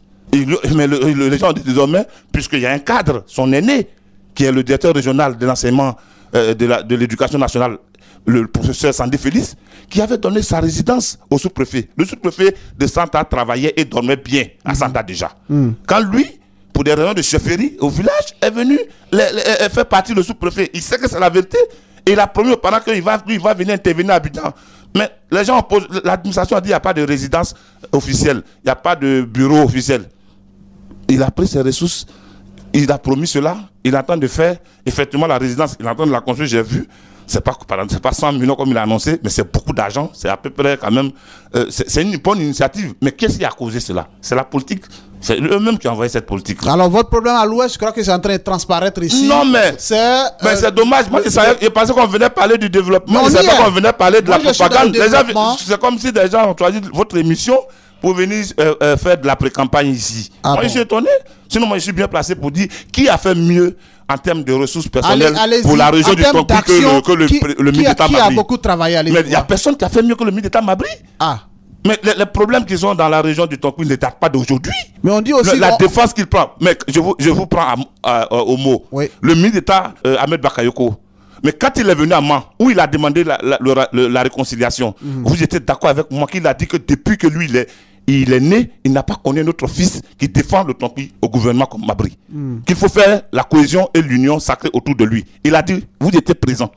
[SPEAKER 5] Mais les gens ont dit désormais, puisqu'il y a un cadre, son aîné, qui est le directeur régional de l'enseignement de l'éducation nationale, le professeur Sandy Félix, qui avait donné sa résidence au sous-préfet. Le sous-préfet de Santa travaillait et dormait bien à Santa déjà. Quand lui, pour des raisons de chefferie au village, est venu faire partie le sous-préfet. Il sait que c'est la vérité. Et il a promis aux parents qu'il va venir intervenir à Abidjan. Mais les gens opposent. L'administration a dit qu'il n'y a pas de résidence officielle. Il n'y a pas de bureau officiel. Il a pris ses ressources. Il a promis cela. Il est en train de faire effectivement la résidence. Il est en train de la construire, j'ai vu. Ce n'est pas 100 millions comme il a annoncé, mais c'est beaucoup d'argent. C'est à peu près quand même... c'est une bonne initiative. Mais qu'est-ce qui a causé cela? C'est la politique. C'est eux-mêmes qui ont envoyé cette politique.
[SPEAKER 3] Alors, votre problème à l'Ouest, je crois que c'est en train de transparaître ici.
[SPEAKER 5] Non, mais c'est dommage. Moi, je pensais qu'on venait parler du développement. Je ne savais pas qu'on venait parler de la propagande. C'est comme si des gens ont choisi votre émission pour venir faire de la pré-campagne ici. Moi, je suis étonné. Sinon, moi, je suis bien placé pour dire qui a fait mieux en termes de ressources personnelles pour la région du Tonkpi que le militaire Mabri.
[SPEAKER 3] Qui a beaucoup travaillé?
[SPEAKER 5] Mais il n'y a personne qui a fait mieux que le militaire Mabri. Mais les problèmes qu'ils ont dans la région du Tonkpi ne datent pas d'aujourd'hui. Mais on dit aussi la défense qu'il prend. Mais je vous prends au mot. Oui. Le militaire Ahmed Bakayoko. Mais quand il est venu à Mans, où il a demandé la réconciliation, vous étiez d'accord avec moi qu'il a dit que depuis que lui il est né, il n'a pas connu notre fils qui défend le Tonkpi au gouvernement comme Mabri. Qu'il faut faire la cohésion et l'union sacrée autour de lui. Il a dit, vous étiez présent.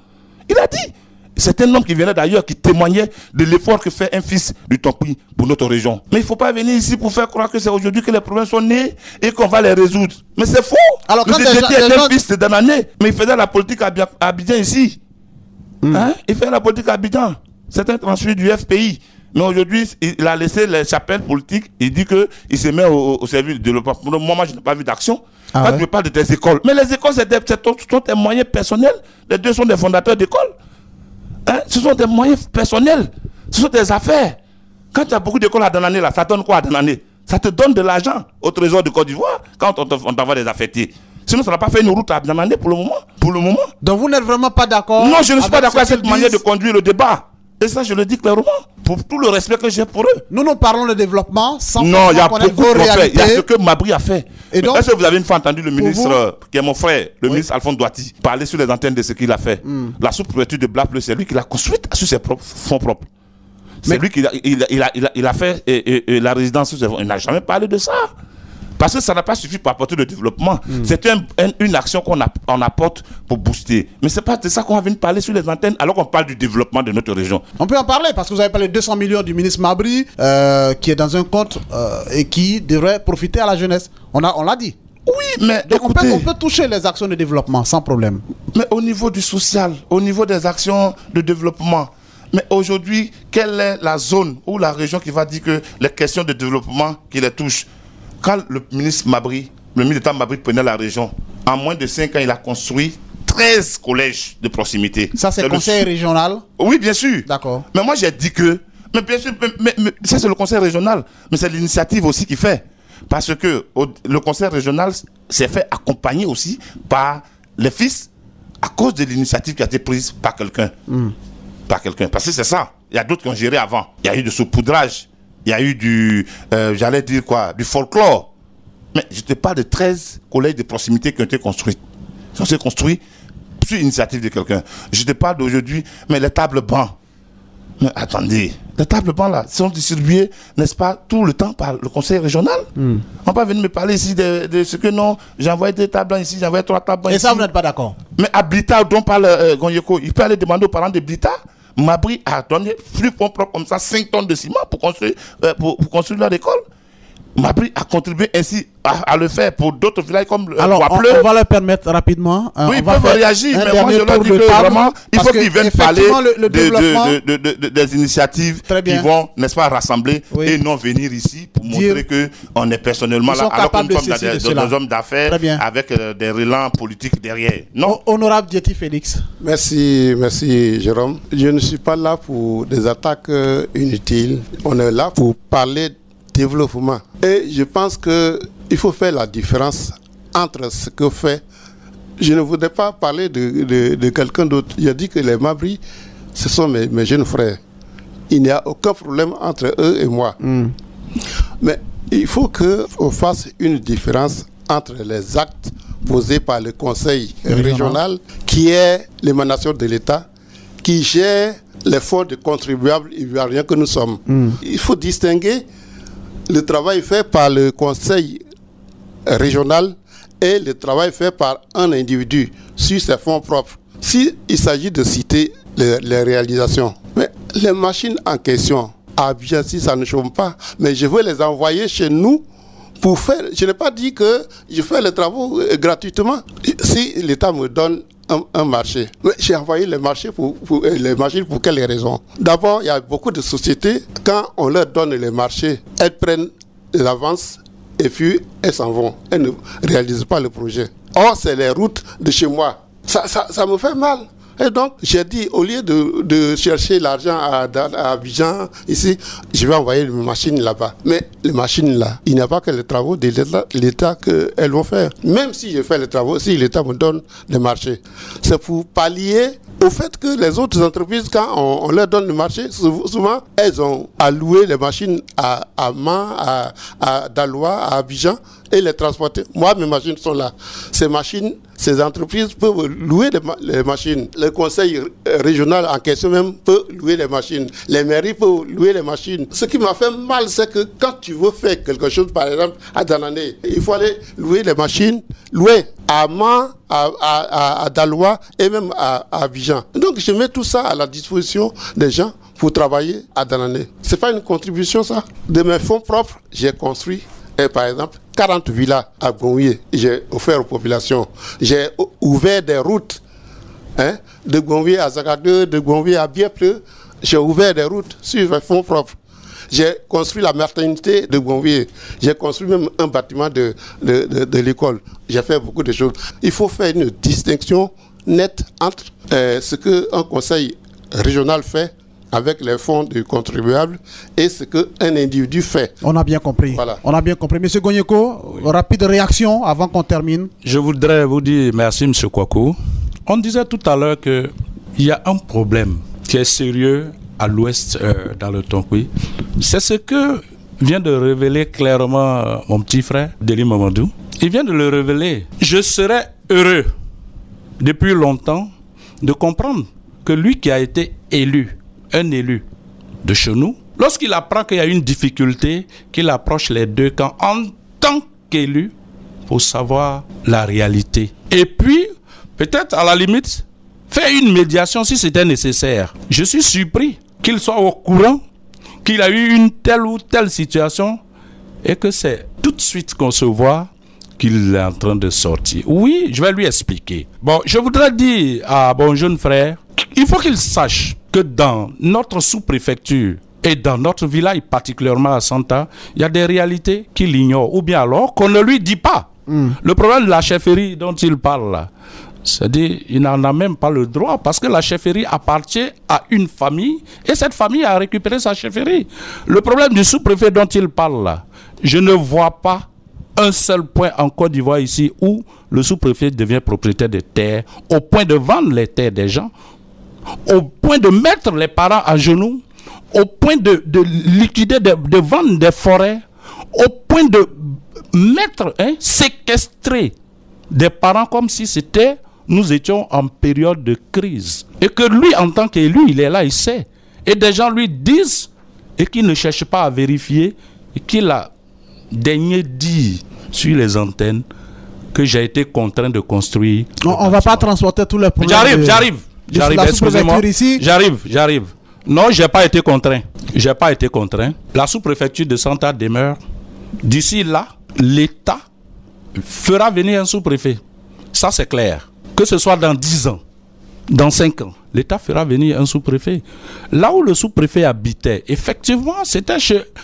[SPEAKER 5] Il a dit. C'est un homme qui venait d'ailleurs, qui témoignait de l'effort que fait un fils du Tonkpi pour notre région. Mais il ne faut pas venir ici pour faire croire que c'est aujourd'hui que les problèmes sont nés et qu'on va les résoudre. Mais c'est faux. Alors, quand était un fils de Danané, mais il faisait la politique à Abidjan ici. Hein? Il fait la politique à Abidjan. C'est un transfert du FPI. Mais aujourd'hui, il a laissé les chapelles politiques. Il dit qu'il se met au service de développement. Pour le moment, je n'ai pas vu d'action. Quand tu parles de tes écoles. Mais les écoles, sont des moyens personnels. Les deux sont des fondateurs d'écoles. Hein? Ce sont des moyens personnels. Ce sont des affaires. Quand tu as beaucoup d'écoles à Danané, là, ça donne quoi à Danané? Ça te donne de l'argent au trésor de Côte d'Ivoire quand on t'envoie des affectés. Sinon, ça n'a pas fait une route à Danané pour le moment. Donc vous n'êtes vraiment pas d'accord? Non, je ne suis pas d'accord avec cette manière de conduire le débat. Et ça, je le dis clairement, pour tout le respect que j'ai pour eux. Nous parlons de développement sans connaître vos réalités. Il y a ce que Mabri a fait. Est-ce que vous avez une fois entendu le ministre, qui est mon frère, le ministre Alphonse Douati, parler sur les antennes de ce qu'il a fait? La sous-préfecture de Blapleu, c'est lui qui l'a construite sur ses fonds propres. C'est lui qui a fait la résidence sur ses fonds. Il n'a jamais parlé de ça. Parce que ça n'a pas suffi pour apporter le développement. C'est une action qu'on apporte pour booster. Mais ce n'est pas de ça qu'on va venir parler sur les antennes alors qu'on parle du développement de notre région. On peut en parler parce que vous avez parlé de 200 millions du ministre Mabri qui est dans un compte et qui devrait profiter à la jeunesse. On l'a dit. Oui, mais donc écoutez, on peut toucher les actions de développement sans problème. Mais au niveau du social, au niveau des actions de développement, mais aujourd'hui, quelle est la zone ou la région qui va dire que les questions de développement qui les touchent? Quand le ministre Mabri, le militaire Mabri prenait la région, en moins de 5 ans, il a construit 13 collèges de proximité. Ça, c'est le conseil régional? Oui, bien sûr. D'accord. Mais moi, j'ai dit que... Mais bien sûr, mais ça, c'est le conseil régional. Mais c'est l'initiative aussi qui fait. Parce que le conseil régional s'est fait accompagner aussi par les fils à cause de l'initiative qui a été prise par quelqu'un. Par quelqu'un. Parce que c'est ça. Il y a d'autres qui ont géré avant. Il y a eu du saupoudrage. Il y a eu du, j'allais dire quoi, du folklore. Mais je te parle de 13 collèges de proximité qui ont été construits. Ils ont été construits sur l'initiative de quelqu'un. Je te parle d'aujourd'hui, mais les tables bancs. Mais attendez, les tables bancs là sont distribuées, n'est-ce pas, tout le temps par le conseil régional. On va pas venir me parler ici de ce que non, j'ai envoyé 2 tables bancs ici, j'ai envoyé 3 tables bancs ici. Et ça, vous n'êtes pas d'accord? Mais à Blita, dont parle Gonyeko, il peut aller demander aux parents de Blita. Mabri a donné plus fonds propres comme ça 5 tonnes de ciment pour construire leur école. Mabri a contribué ainsi à le faire pour d'autres villages comme le Bois-Pleu. On va leur permettre rapidement. Oui, ils peuvent réagir, mais moi je leur dis que vraiment, il faut qu'ils viennent parler des initiatives qui vont, n'est-ce pas, rassembler et non venir ici pour montrer qu'on est personnellement là, alors que nous sommes des hommes d'affaires avec des relents politiques derrière. Non. Honorable Diéty Félix. Merci Jérôme. Je ne suis pas là pour des attaques inutiles. On est là pour parler développement. Et je pense qu'il faut faire la différence entre ce que fait... Je ne voudrais pas parler de quelqu'un d'autre. J'ai dit que les Mabri, ce sont mes jeunes frères. Il n'y a aucun problème entre eux et moi. Mais il faut qu'on fasse une différence entre les actes posés par le conseil régional, qui est l'émanation de l'État, qui gère les fonds de contribuables ivoiriens que nous sommes. Il faut distinguer le travail fait par le conseil régional et le travail fait par un individu sur ses fonds propres. S'il s'agit de citer les réalisations, mais les machines en question, bien si ça ne chôme pas, mais je veux les envoyer chez nous pour faire... Je n'ai pas dit que je fais les travaux gratuitement. Si l'État me donne un marché. Mais j'ai envoyé les marchés les machines pour quelles raisons? D'abord, il y a beaucoup de sociétés, quand on leur donne les marchés, elles prennent l'avance et puis elles s'en vont. Elles ne réalisent pas le projet. Or, c'est les routes de chez moi. Ça me fait mal.
[SPEAKER 4] Et donc, j'ai dit, au lieu de chercher l'argent à Abidjan, ici, je vais envoyer les machines là-bas. Mais les machines là, il n'y a pas que les travaux de l'État qu'elles vont faire. Même si je fais les travaux, si l'État me donne des marchés, c'est pour pallier au fait que les autres entreprises, quand on leur donne le marché, souvent, elles ont alloué les machines à Man, à Daloa, à Abidjan, et les transporter. Moi, mes machines sont là. Ces machines, ces entreprises peuvent louer les machines. Le conseil régional en question même peut louer les machines. Les mairies peuvent louer les machines. Ce qui m'a fait mal, c'est que quand tu veux faire quelque chose, par exemple, à Danané, il faut aller louer les machines, louer à Man, à Daloa et même à Abidjan. Donc, je mets tout ça à la disposition des gens pour travailler à Danané. C'est pas une contribution, ça. De mes fonds propres, j'ai construit, par exemple, 40 villas à Gongouye. J'ai offert aux populations. J'ai ouvert des routes de Gongouye à Zagadou, de Gongouye à Biepleu. J'ai ouvert des routes sur mes fonds propres. J'ai construit la maternité de Gongouye. J'ai construit même un bâtiment de l'école. J'ai fait beaucoup de choses. Il faut faire une distinction nette entre ce qu'un conseil régional fait avec les fonds du contribuable et ce qu'un individu fait.
[SPEAKER 3] On a bien compris.
[SPEAKER 4] Voilà.
[SPEAKER 3] On a bien compris. Monsieur Gonyeko, rapide réaction avant qu'on termine.
[SPEAKER 6] Je voudrais vous dire merci, Monsieur Kwaku. On disait tout à l'heure qu'il y a un problème qui est sérieux à l'ouest dans le Tonkpi. C'est ce que vient de révéler clairement mon petit frère, Deli Mamadou. Il vient de le révéler. Je serais heureux depuis longtemps de comprendre que lui qui a été élu, un élu de chez nous, lorsqu'il apprend qu'il y a une difficulté, qu'il approche les deux camps en tant qu'élu pour savoir la réalité. Et puis, peut-être à la limite, faire une médiation si c'était nécessaire. Je suis surpris qu'il soit au courant qu'il a eu une telle ou telle situation et que c'est tout de suite qu'on se voit qu'il est en train de sortir. Oui, je vais lui expliquer. Bon, je voudrais dire à mon jeune frère, il faut qu'il sache que dans notre sous-préfecture et dans notre village, particulièrement à Santa, il y a des réalités qu'il ignore, ou bien alors qu'on ne lui dit pas. Le problème de la chefferie dont il parle là, c'est-à-dire il n'en a même pas le droit parce que la chefferie appartient à une famille et cette famille a récupéré sa chefferie. Le problème du sous-préfet dont il parle là, je ne vois pas un seul point en Côte d'Ivoire ici où le sous-préfet devient propriétaire de terres au point de vendre les terres des gens, au point de mettre les parents à genoux, au point de liquider, de vendre des forêts, au point de mettre, séquestrer des parents comme si nous étions en période de crise. Et que lui, en tant qu'élu, il est là, il sait. Et des gens lui disent, et qu'il ne cherche pas à vérifier, et qu'il a daigné dire sur les antennes que j'ai été contraint de construire.
[SPEAKER 3] On ne va pas transporter tous les problèmes.
[SPEAKER 6] J'arrive, excusez-moi. J'arrive. Non, j'ai pas été contraint. La sous-préfecture de Santa demeure. D'ici là, l'État fera venir un sous-préfet. Ça, c'est clair. Que ce soit dans 10 ans, dans 5 ans, l'État fera venir un sous-préfet. Là où le sous-préfet habitait, effectivement, c'était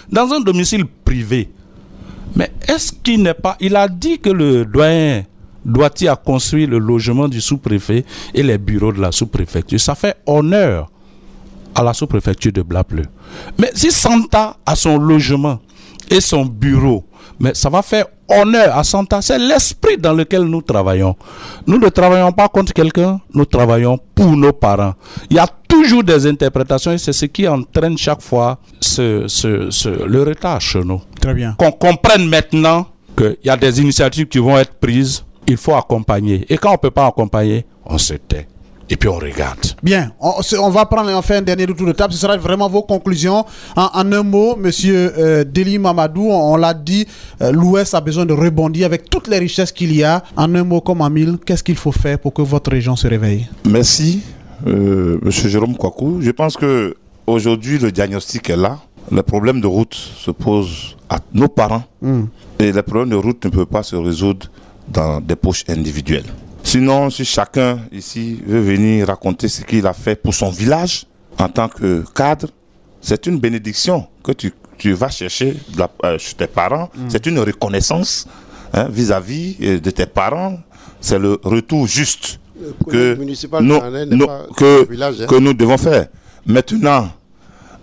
[SPEAKER 6] dans un domicile privé. Mais est-ce qu'il n'est pas... Il a dit que le doyen Douati a construit le logement du sous-préfet et les bureaux de la sous-préfecture. Ça fait honneur à la sous-préfecture de Blapleu. Mais si Santa a son logement et son bureau, mais ça va faire honneur à Santa. C'est l'esprit dans lequel nous travaillons. Nous ne travaillons pas contre quelqu'un, nous travaillons pour nos parents. Il y a toujours des interprétations et c'est ce qui entraîne chaque fois le retard chez nous.
[SPEAKER 3] Très bien. Qu'on
[SPEAKER 6] comprenne maintenant qu'il y a des initiatives qui vont être prises, il faut accompagner. Et quand on ne peut pas accompagner, on se tait. Et puis on regarde.
[SPEAKER 3] Bien, on va prendre enfin un dernier tour de table. Ce sera vraiment vos conclusions. En un mot, monsieur Deli Mamadou, on l'a dit, l'Ouest a besoin de rebondir avec toutes les richesses qu'il y a. En un mot comme en mille, qu'est-ce qu'il faut faire pour que votre région se réveille?
[SPEAKER 5] Merci, monsieur Jérôme Kwaku. Je pense qu'aujourd'hui, le diagnostic est là. Le problème de route se pose à nos parents. Et le problème de route ne peut pas se résoudre dans des poches individuelles. Sinon, si chacun ici veut venir raconter ce qu'il a fait pour son village en tant que cadre, c'est une bénédiction que tu vas chercher chez tes parents. C'est une reconnaissance vis-à-vis de tes parents. C'est le retour juste que nous devons faire. Maintenant,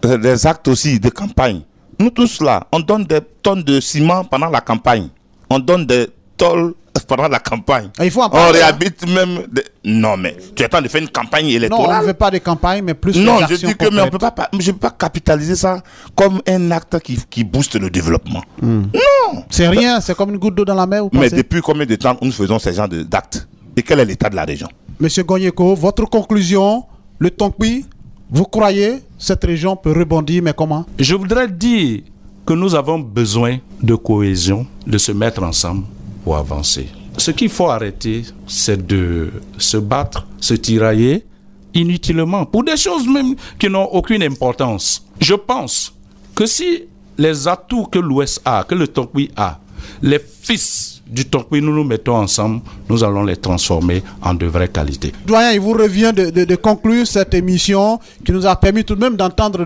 [SPEAKER 5] les actes aussi de campagne. Nous tous là, on donne des tonnes de ciment pendant la campagne. On donne des tôles pendant la campagne.
[SPEAKER 3] Il faut en
[SPEAKER 5] parler, on réhabite même... Non, mais tu es en train de faire une campagne électorale.
[SPEAKER 3] Non, on ne fait pas de campagne, mais plus
[SPEAKER 5] non, je dis que mais on peut pas, je ne peux pas capitaliser ça comme un acte qui booste le développement. Non.
[SPEAKER 3] C'est rien, c'est comme une goutte d'eau dans la mer.
[SPEAKER 5] Mais depuis combien de temps nous faisons ces genres d'actes? Et quel est l'état de la région?
[SPEAKER 3] Monsieur Gonyeko, votre conclusion, le Tonkpi, vous croyez cette région peut rebondir, mais comment?
[SPEAKER 6] Je voudrais dire que nous avons besoin de cohésion, de se mettre ensemble pour avancer. Ce qu'il faut arrêter, c'est de se battre, se tirailler inutilement pour des choses même qui n'ont aucune importance. Je pense que si les atouts que l'Ouest a, que le Tonkpi a, les fils du Tonkpi, nous nous mettons ensemble, nous allons les transformer en de vraies qualités.
[SPEAKER 3] Doyen, il vous revient de conclure cette émission qui nous a permis tout de même d'entendre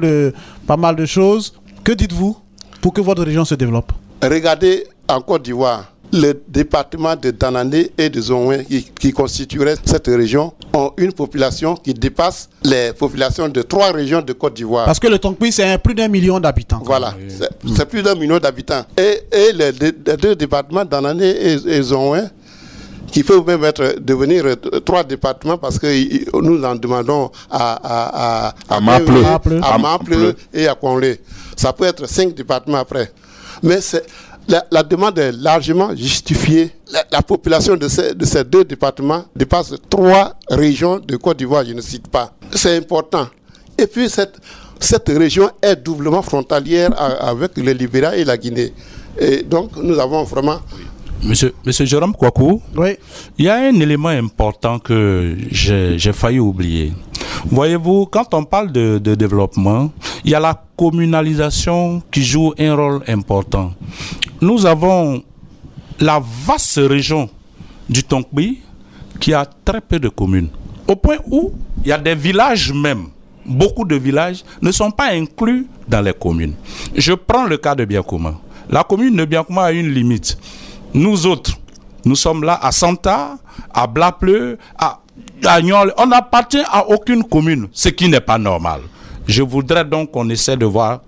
[SPEAKER 3] pas mal de choses. Que dites-vous pour que votre région se développe?
[SPEAKER 4] Regardez en Côte d'Ivoire, le département de Danané et de Zonwé qui constitueraient cette région ont une population qui dépasse les populations de 3 régions de Côte d'Ivoire.
[SPEAKER 3] Parce que le Tonkpi, c'est plus d'1 million d'habitants.
[SPEAKER 4] Voilà, c'est plus d'1 million d'habitants. Et les 2 départements, Danané et Zonwé, qui peuvent même devenir 3 départements parce que nous en demandons à Maple et à Konlé. Ça peut être 5 départements après. Mais la demande est largement justifiée. La population de ces 2 départements dépasse 3 régions de Côte d'Ivoire, je ne cite pas. C'est important. Et puis cette région est doublement frontalière avec le Libéria et la Guinée. Et donc nous avons vraiment...
[SPEAKER 6] Monsieur Jérôme Kouakou,
[SPEAKER 3] oui.
[SPEAKER 6] Il y a un élément important que j'ai failli oublier. Voyez-vous, quand on parle de développement, il y a la communalisation qui joue un rôle important. Nous avons la vaste région du Tonkpi qui a très peu de communes. Au point où il y a des villages même, beaucoup de villages ne sont pas inclus dans les communes. Je prends le cas de Biakouma. La commune de Biakouma a une limite. Nous autres, nous sommes là à Santa, à Blapleu, à Agnol. On n'appartient à aucune commune, ce qui n'est pas normal. Je voudrais donc qu'on essaie de voir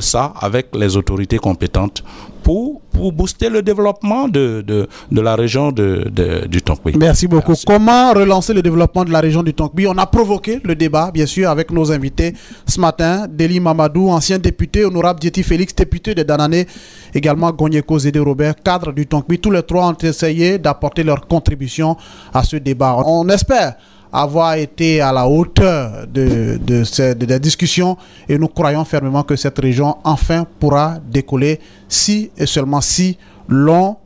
[SPEAKER 6] ça avec les autorités compétentes pour booster le développement de la région du Tonkpi.
[SPEAKER 3] Merci beaucoup. Merci. Comment relancer le développement de la région du Tonkpi? On a provoqué le débat, bien sûr, avec nos invités ce matin. Deli Mamadou, ancien député, honorable Diéti Félix, député de Danané, également Gonyeko Zédé Robert, cadre du Tonkpi. Tous les 3 ont essayé d'apporter leur contribution à ce débat. On espère avoir été à la hauteur des discussions et nous croyons fermement que cette région enfin pourra décoller si et seulement si l'on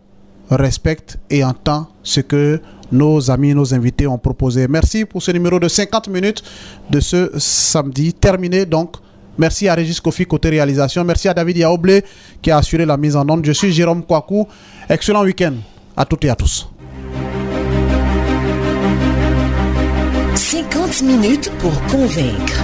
[SPEAKER 3] respecte et entend ce que nos amis, nos invités ont proposé. Merci pour ce numéro de 50 minutes de ce samedi. Terminé donc. Merci à Régis Kofi côté réalisation. Merci à David Yaoblé qui a assuré la mise en onde. Je suis Jérôme Kouakou. Excellent week-end à toutes et à tous.
[SPEAKER 1] 50 minutes pour convaincre.